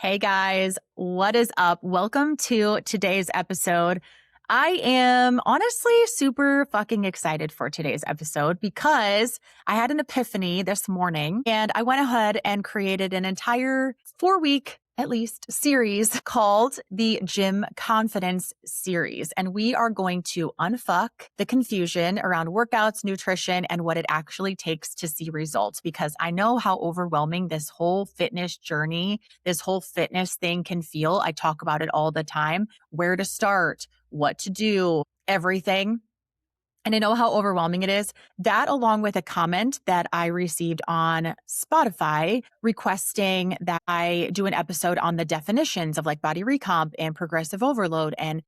Hey guys, what is up? Welcome to today's episode. I am honestly super fucking excited for today's episode because I had an epiphany this morning and I went ahead and created an entire 4-week, at least, series called the Gym Confidence Series. And we are going to unfuck the confusion around workouts, nutrition, and what it actually takes to see results because I know how overwhelming this whole fitness journey, this whole fitness thing can feel. I talk about it all the time, where to start, what to do, everything. And I know how overwhelming it is. That, along with a comment that I received on Spotify requesting that I do an episode on the definitions of like body recomp and progressive overload. And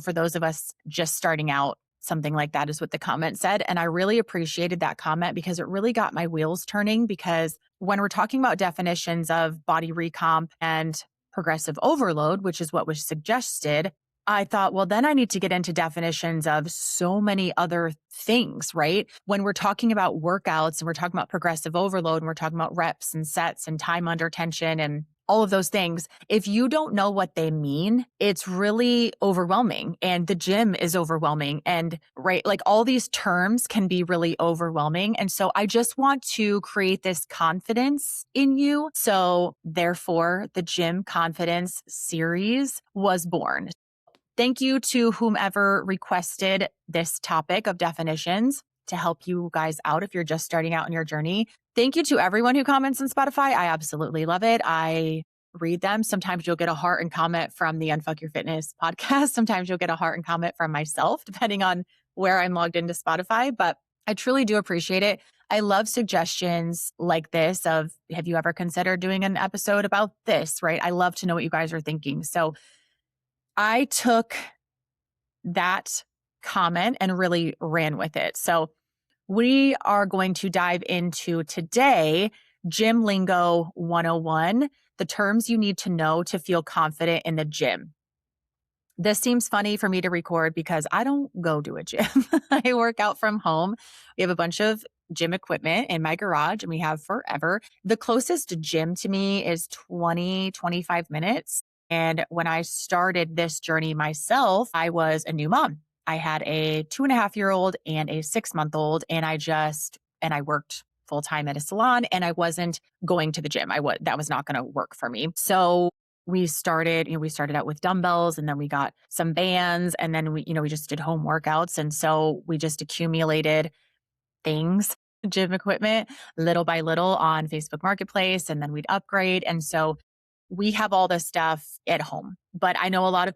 for those of us just starting out, something like that is what the comment said. And I really appreciated that comment because it really got my wheels turning. Because when we're talking about definitions of body recomp and progressive overload, which is what was suggested, I thought, well, then I need to get into definitions of so many other things, right? When we're talking about workouts and we're talking about progressive overload and we're talking about reps and sets and time under tension and all of those things, if you don't know what they mean, it's really overwhelming. And the gym is overwhelming. And right, like all these terms can be really overwhelming. And so I just want to create this confidence in you. So therefore, the Gym Confidence series was born. Thank you to whomever requested this topic of definitions to help you guys out if you're just starting out in your journey. Thank you to everyone who comments on Spotify. I absolutely love it. I read them. Sometimes you'll get a heart and comment from the Unfuck Your Fitness podcast. Sometimes you'll get a heart and comment from myself, depending on where I'm logged into Spotify. But I truly do appreciate it. I love suggestions like this of, have you ever considered doing an episode about this, right? I love to know what you guys are thinking. So I took that comment and really ran with it. So we are going to dive into today Gym Lingo 101, the terms you need to know to feel confident in the gym. This seems funny for me to record because I don't go to a gym. I work out from home. We have a bunch of gym equipment in my garage and we have forever. The closest gym to me is 25 minutes. And when I started this journey myself, I was a new mom. I had a 2.5-year-old and a 6-month-old, and I worked full time at a salon, and I wasn't going to the gym. That was not going to work for me. So we started out with dumbbells, and then we got some bands, and then we just did home workouts. And so we just accumulated things, gym equipment, little by little on Facebook Marketplace, and then we'd upgrade. And so we have all this stuff at home, but I know a lot of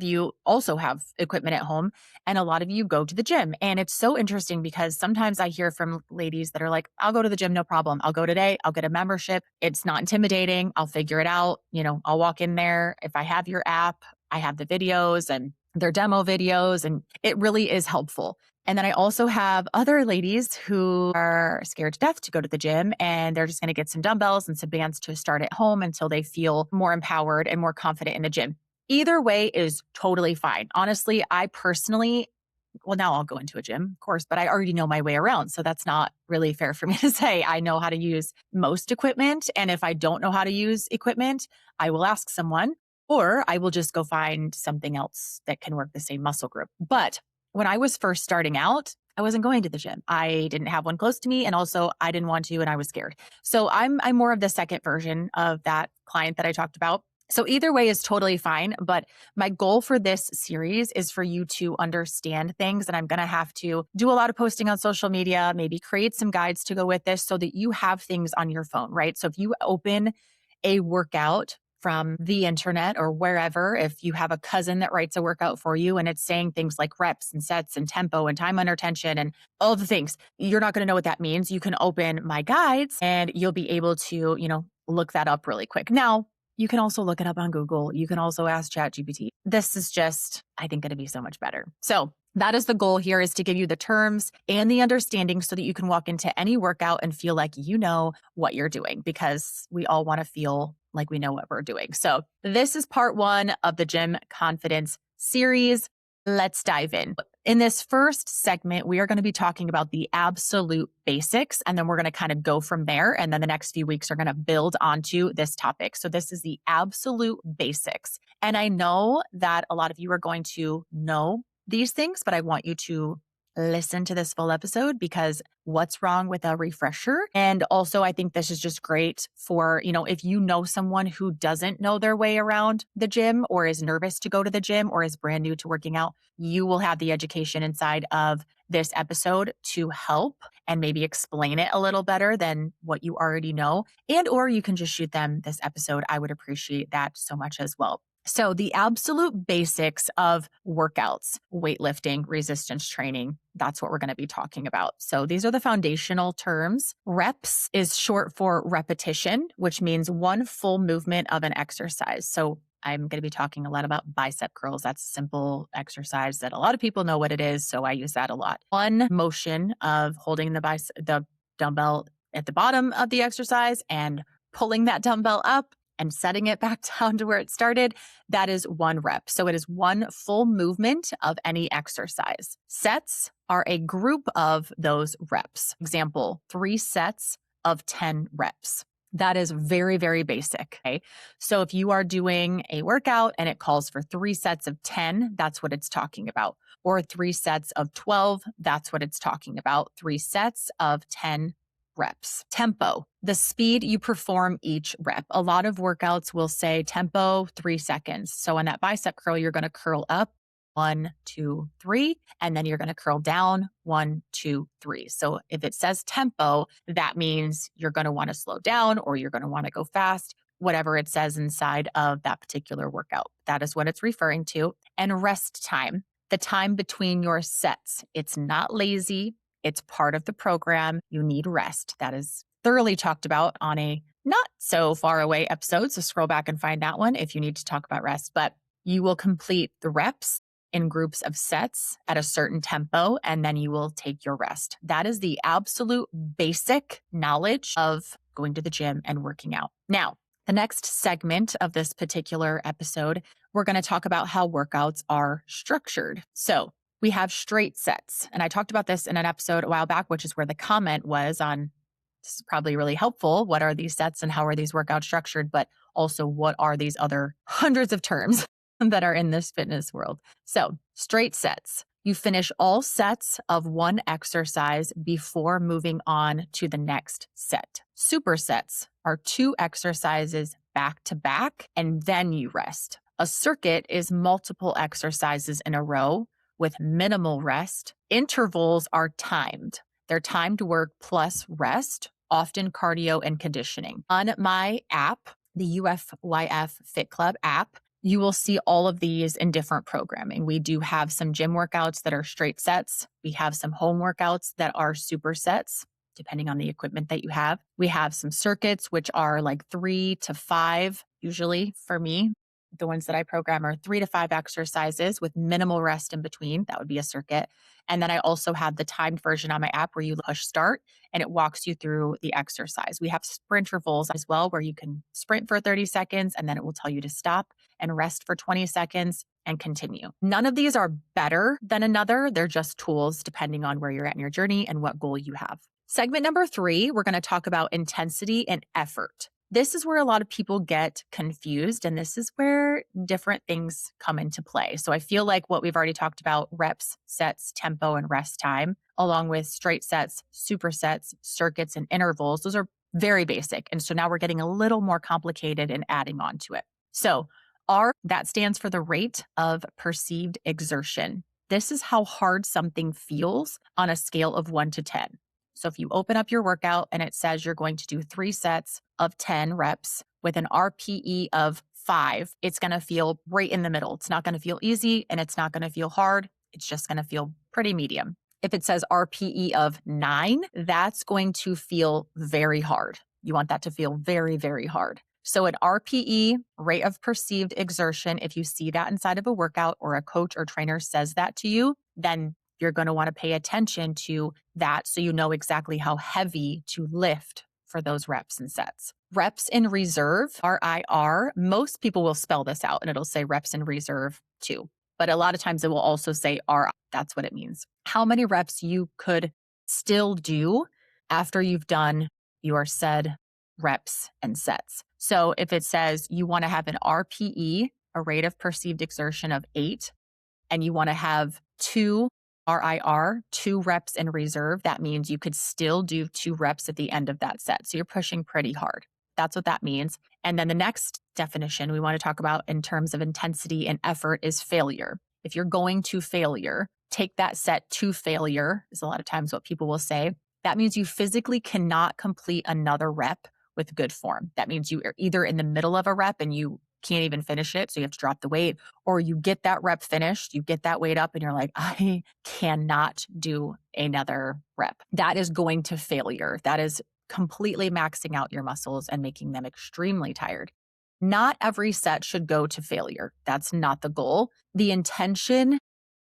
you also have equipment at home, and a lot of you go to the gym. And it's so interesting because sometimes I hear from ladies that are like, I'll go to the gym, no problem. I'll go today. I'll get a membership. It's not intimidating. I'll figure it out. I'll walk in there. If I have your app, I have the videos and their demo videos, and it really is helpful. And then I also have other ladies who are scared to death to go to the gym, and they're just going to get some dumbbells and some bands to start at home until they feel more empowered and more confident in the gym. Either way is totally fine. Honestly, now I'll go into a gym, of course, but I already know my way around. So that's not really fair for me to say. I know how to use most equipment. And if I don't know how to use equipment, I will ask someone, or I will just go find something else that can work the same muscle group. But when I was first starting out, I wasn't going to the gym. I didn't have one close to me. And also I didn't want to, and I was scared. So I'm more of the second version of that client that I talked about. So either way is totally fine. But my goal for this series is for you to understand things. And I'm going to have to do a lot of posting on social media, maybe create some guides to go with this so that you have things on your phone, right? So if you open a workout from the internet or wherever, if you have a cousin that writes a workout for you and it's saying things like reps and sets and tempo and time under tension and all the things, you're not going to know what that means. You can open my guides and you'll be able to, look that up really quick. Now, you can also look it up on Google. You can also ask ChatGPT. This is just, I think, going to be so much better. So that is the goal here, is to give you the terms and the understanding so that you can walk into any workout and feel like you know what you're doing, because we all want to feel like we know what we're doing. So this is part 1 of the Gym Confidence series. Let's dive in. In this first segment, we are going to be talking about the absolute basics, and then we're going to kind of go from there. And then the next few weeks are going to build onto this topic. So this is the absolute basics. And I know that a lot of you are going to know these things, but I want you to listen to this full episode because what's wrong with a refresher? And also, I think this is just great for, if you know someone who doesn't know their way around the gym or is nervous to go to the gym or is brand new to working out, you will have the education inside of this episode to help and maybe explain it a little better than what you already know. And, or you can just shoot them this episode. I would appreciate that so much as well. So the absolute basics of workouts, weightlifting, resistance training, that's what we're going to be talking about. So these are the foundational terms. Reps is short for repetition, which means one full movement of an exercise. So I'm going to be talking a lot about bicep curls. That's a simple exercise that a lot of people know what it is. So I use that a lot. One motion of holding the dumbbell at the bottom of the exercise and pulling that dumbbell up and setting it back down to where it started, that is one rep. So it is one full movement of any exercise. Sets are a group of those reps. Example, 3 sets of 10 reps. That is very, very basic. Okay. So if you are doing a workout and it calls for 3 sets of 10, that's what it's talking about. Or 3 sets of 12, that's what it's talking about. 3 sets of 10 reps. Tempo, the speed you perform each rep. A lot of workouts will say tempo 3 seconds. So on that bicep curl, you're going to curl up 1, 2, 3, and then you're going to curl down 1, 2, 3. So if it says tempo, that means you're going to want to slow down or you're going to want to go fast, whatever it says inside of that particular workout. That is what it's referring to. And rest time, the time between your sets. It's not lazy. It's part of the program. You need rest. That is thoroughly talked about on a not so far away episode. So scroll back and find that one if you need to talk about rest. But you will complete the reps in groups of sets at a certain tempo, and then you will take your rest. That is the absolute basic knowledge of going to the gym and working out. Now, the next segment of this particular episode, we're going to talk about how workouts are structured. So we have straight sets. And I talked about this in an episode a while back, which is where the comment was on, this is probably really helpful. What are these sets and how are these workouts structured? But also, what are these other hundreds of terms that are in this fitness world? So straight sets. You finish all sets of one exercise before moving on to the next set. Supersets are 2 exercises back to back, and then you rest. A circuit is multiple exercises in a row with minimal rest. Intervals are timed. They're timed work plus rest, often cardio and conditioning. On my app, the UFYF Fit Club app, you will see all of these in different programming. We do have some gym workouts that are straight sets. We have some home workouts that are supersets, depending on the equipment that you have. We have some circuits, which are like 3 to 5, usually for me. The ones that I program are 3 to 5 exercises with minimal rest in between. That would be a circuit. And then I also have the timed version on my app where you push start and it walks you through the exercise. We have sprint intervals as well, where you can sprint for 30 seconds and then it will tell you to stop and rest for 20 seconds and continue. None of these are better than another. They're just tools depending on where you're at in your journey and what goal you have. Segment number 3, we're going to talk about intensity and effort. This is where a lot of people get confused, and this is where different things come into play. So I feel like what we've already talked about, reps, sets, tempo, and rest time, along with straight sets, supersets, circuits, and intervals, those are very basic. And so now we're getting a little more complicated and adding on to it. So R, that stands for the rate of perceived exertion. This is how hard something feels on a scale of 1 to 10. So if you open up your workout and it says you're going to do 3 sets of 10 reps with an RPE of 5, it's going to feel right in the middle. It's not going to feel easy and it's not going to feel hard. It's just going to feel pretty medium. If it says RPE of 9, that's going to feel very hard. You want that to feel very, very hard. So an RPE, rate of perceived exertion, if you see that inside of a workout or a coach or trainer says that to you, then you're going to want to pay attention to that so you know exactly how heavy to lift for those reps and sets. Reps in reserve, RIR, most people will spell this out and it'll say reps in reserve too. but a lot of times it will also say RI. That's what it means. How many reps you could still do after you've done your said reps and sets. So if it says you want to have an RPE, a rate of perceived exertion of 8, and you want to have 2 RIR, 2 reps in reserve, that means you could still do 2 reps at the end of that set. So you're pushing pretty hard. That's what that means. And then the next definition we want to talk about in terms of intensity and effort is failure. If you're going to failure, take that set to failure, is a lot of times what people will say. That means you physically cannot complete another rep with good form. That means you are either in the middle of a rep and you can't even finish it, so you have to drop the weight, or you get that rep finished, you get that weight up and you're like, I cannot do another rep. That is going to failure. That is completely maxing out your muscles and making them extremely tired. Not every set should go to failure. That's not the goal. The intention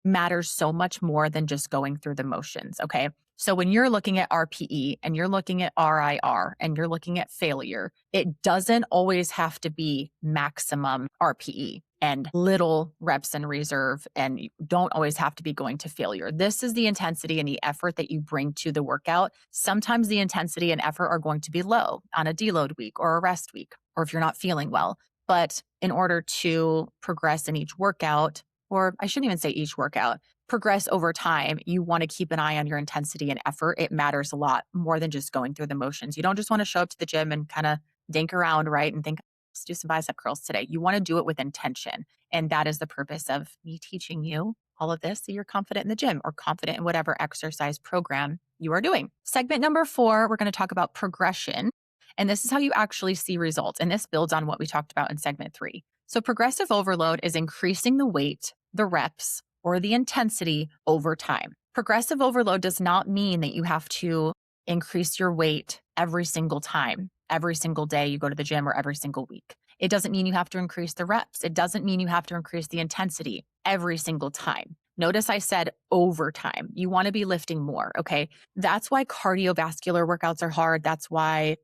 matters so much more than just going through the motions, okay? So when you're looking at RPE and you're looking at RIR and you're looking at failure, it doesn't always have to be maximum RPE and little reps in reserve, and you don't always have to be going to failure. This is the intensity and the effort that you bring to the workout. Sometimes the intensity and effort are going to be low on a deload week or a rest week, or if you're not feeling well. But in order to progress in each workout, or I shouldn't even say each workout, progress over time, you want to keep an eye on your intensity and effort. It matters a lot more than just going through the motions. You don't just want to show up to the gym and kind of dink around, right? And think, let's do some bicep curls today. You want to do it with intention. And that is the purpose of me teaching you all of this so you're confident in the gym or confident in whatever exercise program you are doing. Segment number 4, we're going to talk about progression. And this is how you actually see results. And this builds on what we talked about in segment 3. So progressive overload is increasing the weight, the reps, or the intensity over time. Progressive overload does not mean that you have to increase your weight every single time, every single day you go to the gym or every single week. It doesn't mean you have to increase the reps. It doesn't mean you have to increase the intensity every single time. Notice I said over time. You want to be lifting more, okay? That's why cardiovascular workouts are hard. That's why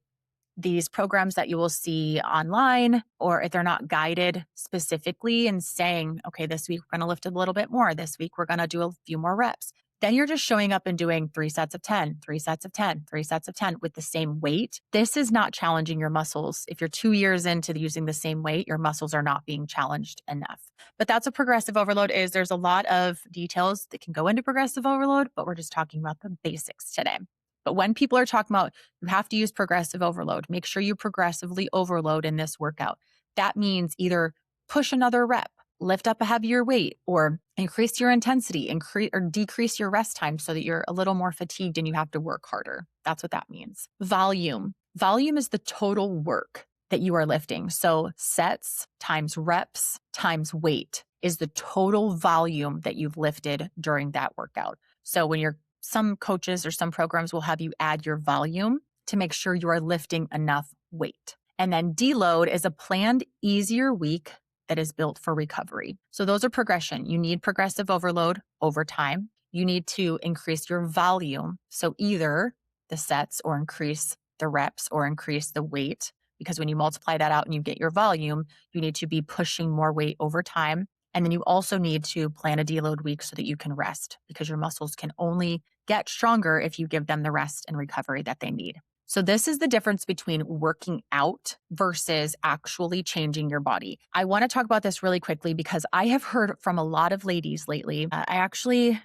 these programs that you will see online, or if they're not guided specifically and saying, okay, this week we're going to lift a little bit more. This week we're going to do a few more reps. Then you're just showing up and doing 3 sets of 10, 3 sets of 10, 3 sets of 10 with the same weight. This is not challenging your muscles. If you're 2 years into using the same weight, your muscles are not being challenged enough. But that's what progressive overload is. There's a lot of details that can go into progressive overload, but we're just talking about the basics today. But when people are talking about you have to use progressive overload, make sure you progressively overload in this workout. That means either push another rep, lift up a heavier weight, or increase your intensity, increase or decrease your rest time so that you're a little more fatigued and you have to work harder. That's what that means. Volume. Volume is the total work that you are lifting. So sets times reps times weight is the total volume that you've lifted during that workout. So when some coaches or some programs will have you add your volume to make sure you are lifting enough weight. And then deload is a planned, easier week that is built for recovery. So those are progression. You need progressive overload over time. You need to increase your volume. So either the sets or increase the reps or increase the weight, because when you multiply that out and you get your volume, you need to be pushing more weight over time. And then you also need to plan a deload week so that you can rest, because your muscles can only get stronger if you give them the rest and recovery that they need. So this is the difference between working out versus actually changing your body. I want to talk about this really quickly because I have heard from a lot of ladies lately. It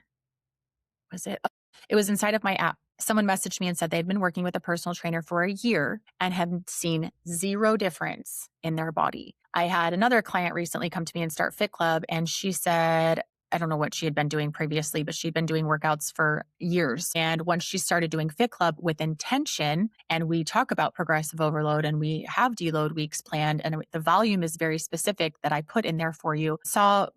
was inside of my app. Someone messaged me and said they'd been working with a personal trainer for a year and have seen zero difference in their body. I had another client recently come to me and start Fit Club, and she said, I don't know what she had been doing previously, but she'd been doing workouts for years. And once she started doing Fit Club with intention, and we talk about progressive overload and we have deload weeks planned, and the volume is very specific that I put in there for you, saw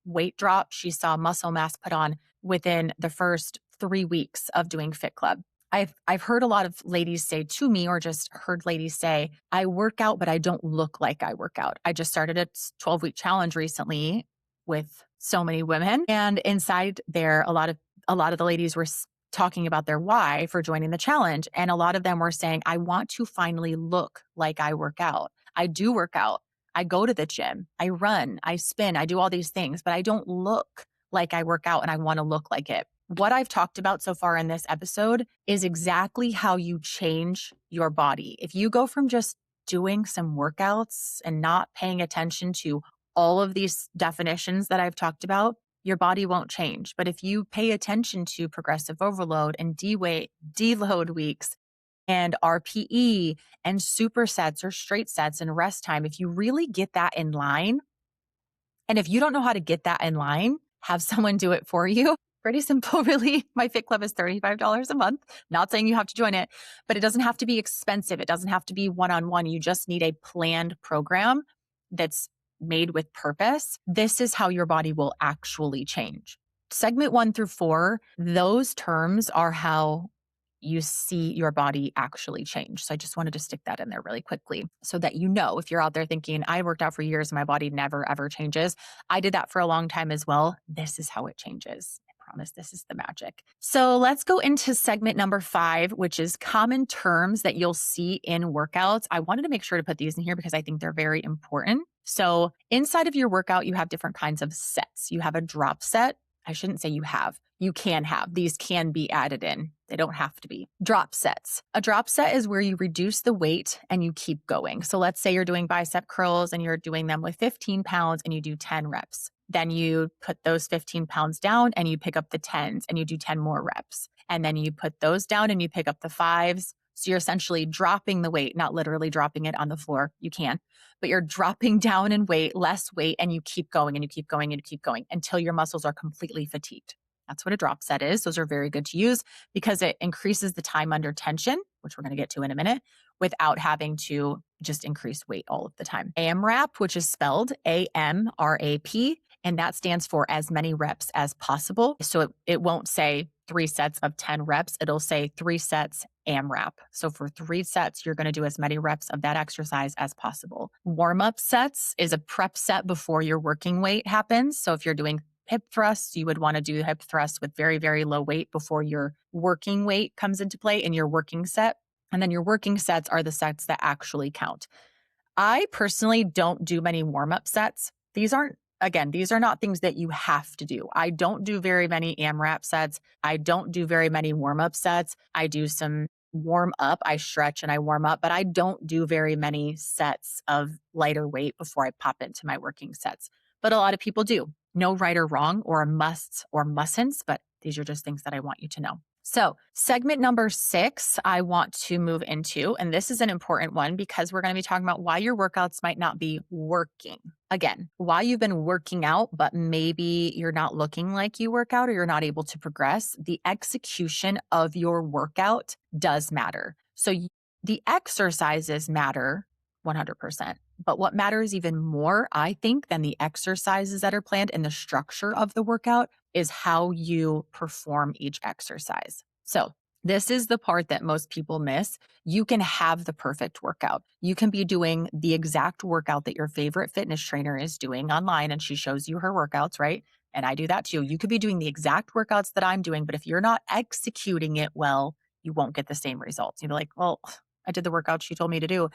weight drop. She saw muscle mass put on within the first 3 weeks of doing Fit Club. I've heard a lot of ladies say to me, or just heard ladies say, I work out, but I don't look like I work out. I just started a 12-week challenge recently with so many women. And inside there, a lot of the ladies were talking about their why for joining the challenge. And a lot of them were saying, I want to finally look like I work out. I do work out. I go to the gym, I run, I spin, I do all these things, but I don't look like I work out and I want to look like it. What I've talked about so far in this episode is exactly how you change your body. If you go from just doing some workouts and not paying attention to all of these definitions that I've talked about, your body won't change. But if you pay attention to progressive overload and deload weeks and RPE and supersets or straight sets and rest time, if you really get that in line, and if you don't know how to get that in line, have someone do it for you. Pretty simple, really. My Fit Club is $35 a month. Not saying you have to join it, but it doesn't have to be expensive. It doesn't have to be one-on-one. You just need a planned program that's made with purpose. This is how your body will actually change. Segment 1 through 4, those terms are how you see your body actually change. So I just wanted to stick that in there really quickly so that you know, if you're out there thinking, I worked out for years and my body never, ever changes. I did that for a long time as well. This is how it changes. I promise this is the magic. So let's go into segment number 5, which is common terms that you'll see in workouts. I wanted to make sure to put these in here because I think they're very important. So inside of your workout, you have different kinds of sets. You have a drop set. I shouldn't say you have. You can have. These can be added in. They don't have to be. Drop sets. A drop set is where you reduce the weight and you keep going. So let's say you're doing bicep curls and you're doing them with 15 pounds and you do 10 reps. Then you put those 15 pounds down and you pick up the 10s and you do 10 more reps. And then you put those down and you pick up the 5s. So you're essentially dropping the weight, not literally dropping it on the floor. You can, but you're dropping down in weight, less weight, and you keep going and you keep going and you keep going until your muscles are completely fatigued. That's what a drop set is. Those are very good to use because it increases the time under tension, which we're going to get to in a minute, without having to just increase weight all of the time. AMRAP, which is spelled AMRAP, and that stands for as many reps as possible. So it won't say 3 sets of 10 reps. It'll say 3 sets AMRAP. So for 3 sets, you're going to do as many reps of that exercise as possible. Warm-up sets is a prep set before your working weight happens. So if you're doing hip thrusts, you would want to do hip thrusts with very, very low weight before your working weight comes into play in your working set. And then your working sets are the sets that actually count. I personally don't do many warm-up sets. These are not things that you have to do. I don't do very many AMRAP sets. I don't do very many warm-up sets. I do some warm up, I stretch and I warm up, but I don't do very many sets of lighter weight before I pop into my working sets. But a lot of people do. No right or wrong or musts or mustn'ts, but these are just things that I want you to know. So segment number 6, I want to move into, and this is an important one because we're going to be talking about why your workouts might not be working. Again, why you've been working out, but maybe you're not looking like you work out or you're not able to progress. The execution of your workout does matter. So the exercises matter 100%. But what matters even more, I think, than the exercises that are planned and the structure of the workout is how you perform each exercise. So this is the part that most people miss. You can have the perfect workout. You can be doing the exact workout that your favorite fitness trainer is doing online, and she shows you her workouts, right? And I do that too. You could be doing the exact workouts that I'm doing, but if you're not executing it well, you won't get the same results. You'll be like, well, I did the workout she told me to do.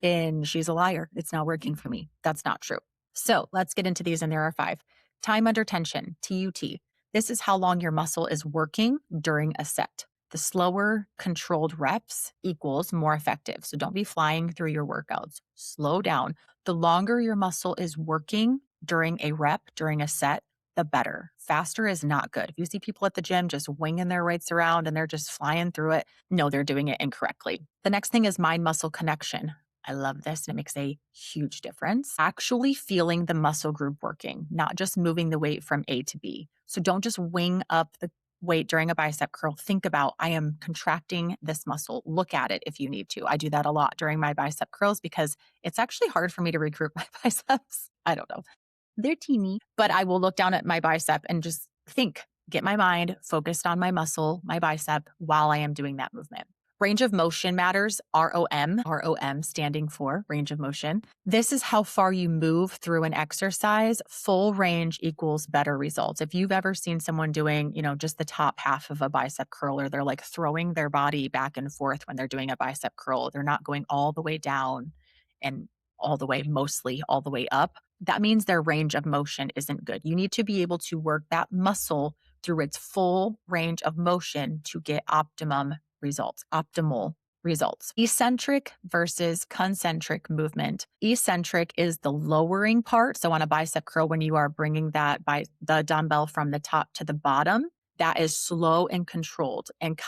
And she's a liar. It's not working for me. That's not true. So let's get into these. And there are 5. Time under tension, TUT. This is how long your muscle is working during a set. The slower controlled reps equals more effective. So don't be flying through your workouts. Slow down. The longer your muscle is working during a rep, during a set, the better. Faster is not good. If you see people at the gym just winging their weights around and they're just flying through it, no, they're doing it incorrectly. The next thing is mind-muscle connection. I love this and it makes a huge difference. Actually feeling the muscle group working, not just moving the weight from A to B. So don't just wing up the weight during a bicep curl. Think about, I am contracting this muscle. Look at it if you need to. I do that a lot during my bicep curls because it's actually hard for me to recruit my biceps. I don't know. They're teeny, but I will look down at my bicep and just think, get my mind focused on my muscle, my bicep, while I am doing that movement. Range of motion matters, ROM standing for range of motion. This is how far you move through an exercise. Full range equals better results. If you've ever seen someone doing, just the top half of a bicep curl, or they're like throwing their body back and forth when they're doing a bicep curl, they're not going all the way down and all the way, mostly all the way up, that means their range of motion isn't good. You need to be able to work that muscle through its full range of motion to get optimal results. Eccentric versus concentric movement. Eccentric is the lowering part. So on a bicep curl, when you are bringing that by the dumbbell from the top to the bottom, that is slow and controlled. And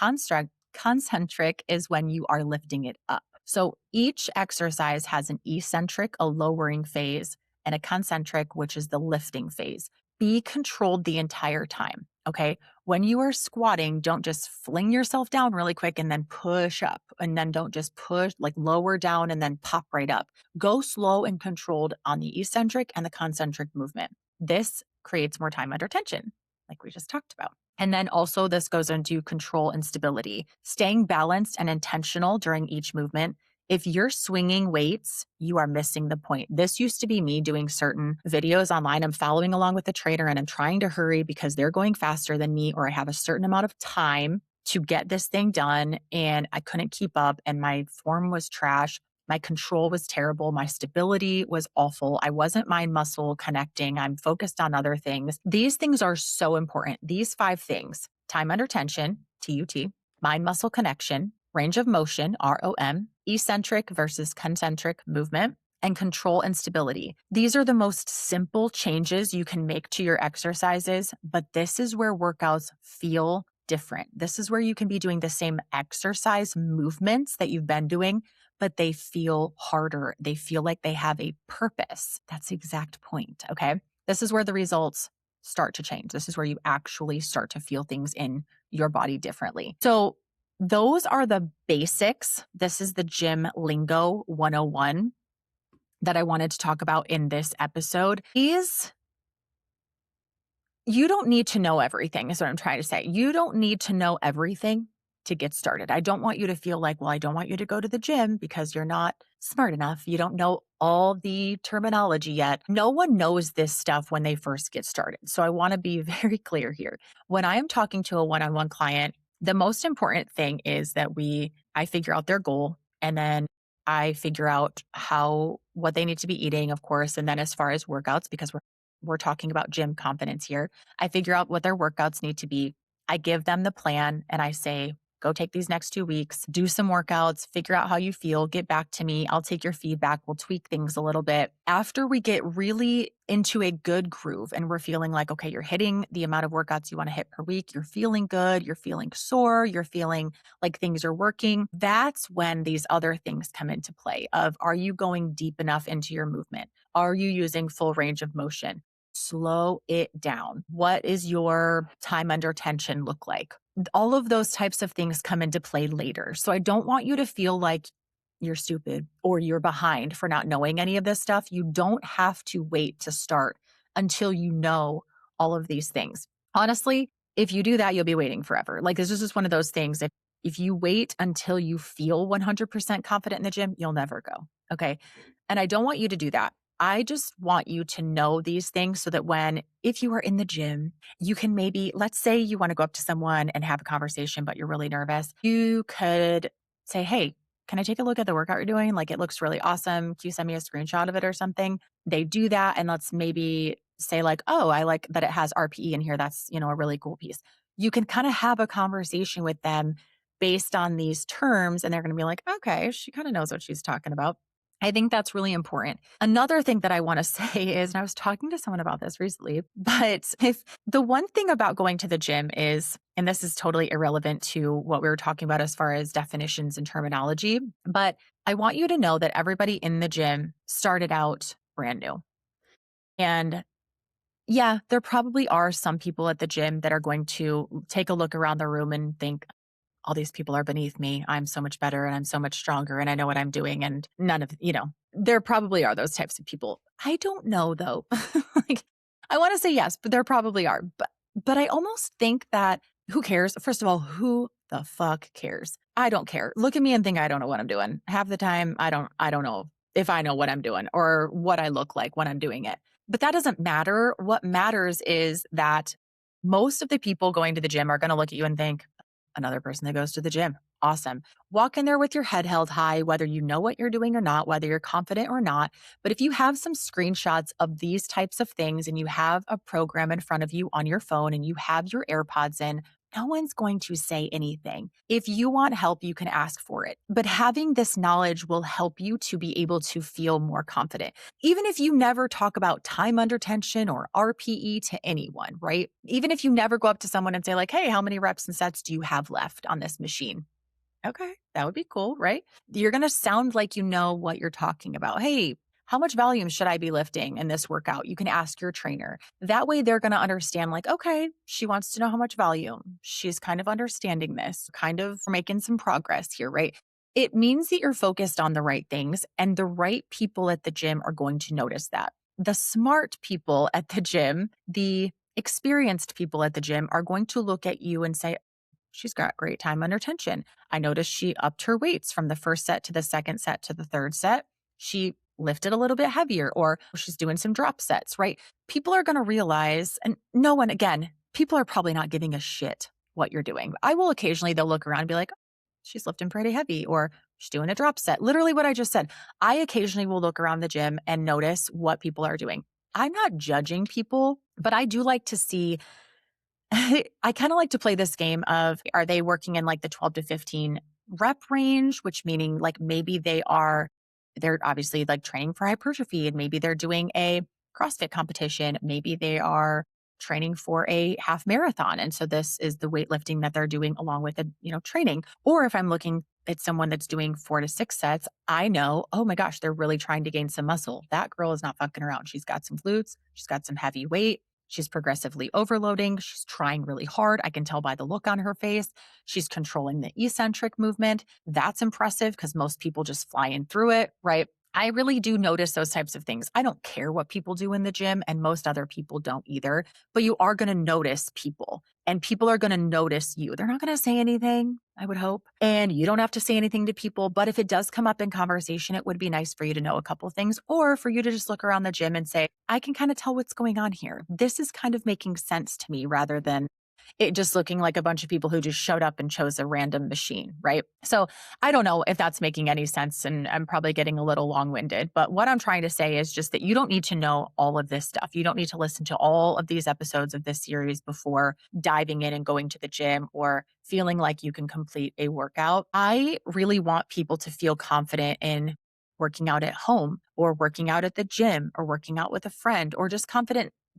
concentric is when you are lifting it up. So each exercise has an eccentric, a lowering phase, and a concentric, which is the lifting phase. Be controlled the entire time. Okay. When you are squatting, don't just fling yourself down really quick and then push up. And then don't just push, like lower down and then pop right up. Go slow and controlled on the eccentric and the concentric movement. This creates more time under tension, like we just talked about. And then also this goes into control and stability, staying balanced and intentional during each movement. If you're swinging weights, you are missing the point. This used to be me doing certain videos online. I'm following along with the trainer and I'm trying to hurry because they're going faster than me, or I have a certain amount of time to get this thing done. And I couldn't keep up and my form was trash. My control was terrible. My stability was awful. I wasn't mind muscle connecting. I'm focused on other things. These things are so important. These 5 things: time under tension, TUT, mind muscle connection, range of motion, ROM, eccentric versus concentric movement, and control and stability. These are the most simple changes you can make to your exercises, but this is where workouts feel different. This is where you can be doing the same exercise movements that you've been doing, but they feel harder. They feel like they have a purpose. That's the exact point, okay? This is where the results start to change. This is where you actually start to feel things in your body differently. So those are the basics. This is the gym lingo 101 that I wanted to talk about in this episode. You don't need to know everything, is what I'm trying to say. You don't need to know everything to get started. I don't want you to feel like, well, I don't want you to go to the gym because you're not smart enough. You don't know all the terminology yet. No one knows this stuff when they first get started. So I want to be very clear here. When I am talking to a one-on-one client, the most important thing is that I figure out their goal, and then I figure out what they need to be eating, of course. And then as far as workouts, because we're talking about gym confidence here, I figure out what their workouts need to be. I give them the plan and I say, go take these next 2 weeks, do some workouts, figure out how you feel, get back to me. I'll take your feedback. We'll tweak things a little bit. After we get really into a good groove and we're feeling like, okay, you're hitting the amount of workouts you want to hit per week, you're feeling good, you're feeling sore, you're feeling like things are working, that's when these other things come into play of, are you going deep enough into your movement? Are you using full range of motion? Slow it down. What is your time under tension look like? All of those types of things come into play later. So I don't want you to feel like you're stupid or you're behind for not knowing any of this stuff. You don't have to wait to start until you know all of these things. Honestly, if you do that, you'll be waiting forever. Like, this is just one of those things. If you wait until you feel 100% confident in the gym, you'll never go. Okay. And I don't want you to do that. I just want you to know these things so that if you are in the gym, you can maybe, let's say you want to go up to someone and have a conversation, but you're really nervous. You could say, hey, can I take a look at the workout you're doing? Like, it looks really awesome. Can you send me a screenshot of it or something? They do that. And let's maybe say like, oh, I like that it has RPE in here. That's, a really cool piece. You can kind of have a conversation with them based on these terms. And they're going to be like, okay, she kind of knows what she's talking about. I think that's really important. Another thing that I want to say is, and I was talking to someone about this recently, but if the one thing about going to the gym is, and this is totally irrelevant to what we were talking about as far as definitions and terminology, but I want you to know that everybody in the gym started out brand new. And yeah, there probably are some people at the gym that are going to take a look around the room and think, all these people are beneath me. I'm so much better and I'm so much stronger and I know what I'm doing. And there probably are those types of people. I don't know though. Like, I want to say yes, but there probably are. But I almost think that who cares? First of all, who the fuck cares? I don't care. Look at me and think I don't know what I'm doing. Half the time, I don't know if I know what I'm doing or what I look like when I'm doing it. But that doesn't matter. What matters is that most of the people going to the gym are going to look at you and think, another person that goes to the gym. awesome. Walk in there with your head held high, whether you know what you're doing or not, whether you're confident or not. But if you have some screenshots of these types of things and you have a program in front of you on your phone and you have your AirPods in, no one's going to say anything. If you want help, you can ask for it. But having this knowledge will help you to be able to feel more confident. Even if you never talk about time under tension or RPE to anyone, right? Even if you never go up to someone and say, like, hey, how many reps and sets do you have left on this machine? Okay, that would be cool, right? You're going to sound like you know what you're talking about. Hey, how much volume should I be lifting in this workout? You can ask your trainer. That way they're going to understand, like, okay, she wants to know how much volume. She's kind of understanding this, kind of making some progress here, right? It means that you're focused on the right things and the right people at the gym are going to notice that. The smart people at the gym, the experienced people at the gym are going to look at you and say, she's got great time under tension. I noticed she upped her weights from the first set to the second set to the third set. She lifted a little bit heavier, or she's doing some drop sets, right? People are going to realize, and no one, again, people are probably not giving a shit what you're doing. I will occasionally, they'll look around and be like, she's lifting pretty heavy, or she's doing a drop set. Literally what I just said. I occasionally will look around the gym and notice what people are doing. I'm not judging people, but I do like to see I kind of like to play this game of, are they working in like the 12 to 15 rep range, which meaning like maybe they're obviously like training for hypertrophy and maybe they're doing a CrossFit competition. Maybe they are training for a half marathon. And so this is the weightlifting that they're doing along with the, training. Or if I'm looking at someone that's doing 4 to 6 sets, I know, oh my gosh, they're really trying to gain some muscle. That girl is not fucking around. She's got some glutes. She's got some heavy weight. She's progressively overloading. She's trying really hard. I can tell by the look on her face. She's controlling the eccentric movement. That's impressive because most people just fly in through it, right? I really do notice those types of things. I don't care what people do in the gym, and most other people don't either, but you are going to notice people and people are going to notice you. They're not going to say anything, I would hope. And you don't have to say anything to people. But if it does come up in conversation, it would be nice for you to know a couple things, or for you to just look around the gym and say, I can kind of tell what's going on here. This is kind of making sense to me, rather than it just looking like a bunch of people who just showed up and chose a random machine, right? So I don't know if that's making any sense, and I'm probably getting a little long-winded, but what I'm trying to say is just that you don't need to know all of this stuff. You don't need to listen to all of these episodes of this series before diving in and going to the gym or feeling like you can complete a workout. I really want people to feel confident in working out at home or working out at the gym or working out with a friend, or just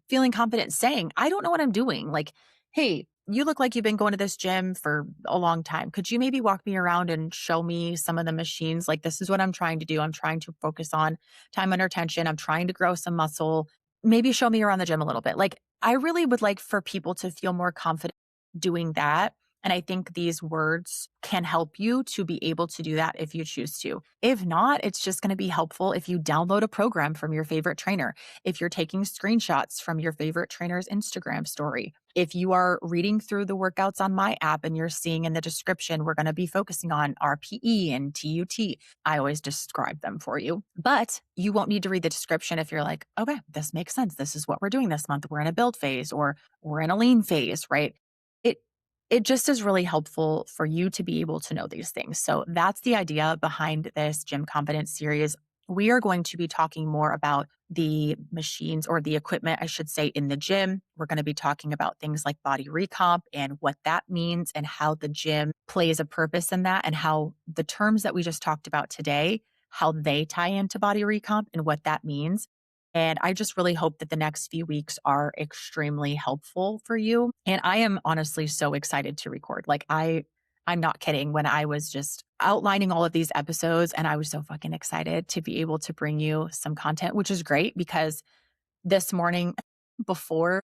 feeling confident saying, I don't know what I'm doing. Like, hey, you look like you've been going to this gym for a long time. Could you maybe walk me around and show me some of the machines? Like, this is what I'm trying to do. I'm trying to focus on time under tension. I'm trying to grow some muscle. Maybe show me around the gym a little bit. Like, I really would like for people to feel more confident doing that. And I think these words can help you to be able to do that if you choose to. If not, it's just going to be helpful if you download a program from your favorite trainer, if you're taking screenshots from your favorite trainer's Instagram story, if you are reading through the workouts on my app and you're seeing in the description, we're going to be focusing on RPE and TUT. I always describe them for you, but you won't need to read the description if you're like, okay, this makes sense. This is what we're doing this month. We're in a build phase or we're in a lean phase, right? It it just is really helpful for you to be able to know these things. So that's the idea behind this Gym Confidence series. We are going to be talking more about the machines, or the equipment, I should say, in the gym. We're going to be talking about things like body recomp and what that means and how the gym plays a purpose in that, and how the terms that we just talked about today, how they tie into body recomp and what that means. And I just really hope that the next few weeks are extremely helpful for you. And I am honestly so excited to record. Like, I'm not kidding when I was just outlining all of these episodes, and I was so fucking excited to be able to bring you some content, which is great because this morning before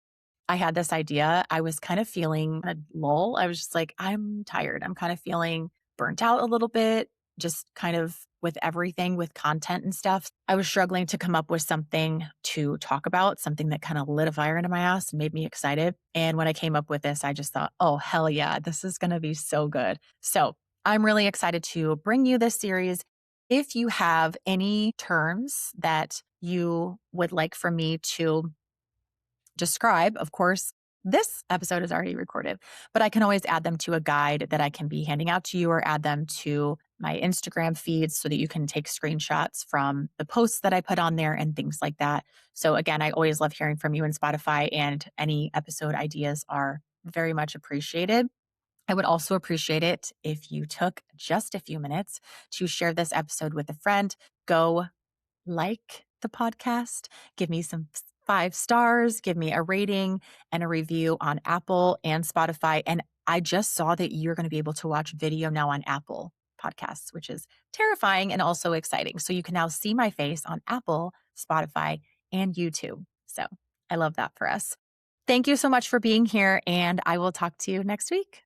I had this idea, I was kind of feeling a lull. I was just like, I'm tired. I'm kind of feeling burnt out a little bit, just kind of with everything, with content and stuff. I was struggling to come up with something to talk about, something that kind of lit a fire into my ass and made me excited. And when I came up with this, I just thought, oh, hell yeah, this is going to be so good. So I'm really excited to bring you this series. If you have any terms that you would like for me to describe, of course, this episode is already recorded, but I can always add them to a guide that I can be handing out to you or add them to my Instagram feeds so that you can take screenshots from the posts that I put on there and things like that. So again, I always love hearing from you in Spotify, and any episode ideas are very much appreciated. I would also appreciate it if you took just a few minutes to share this episode with a friend. Go like the podcast, give me some 5 stars, give me a rating and a review on Apple and Spotify. And I just saw that you're going to be able to watch video now on Apple Podcasts, which is terrifying and also exciting. So you can now see my face on Apple, Spotify, and YouTube. So I love that for us. Thank you so much for being here, and I will talk to you next week.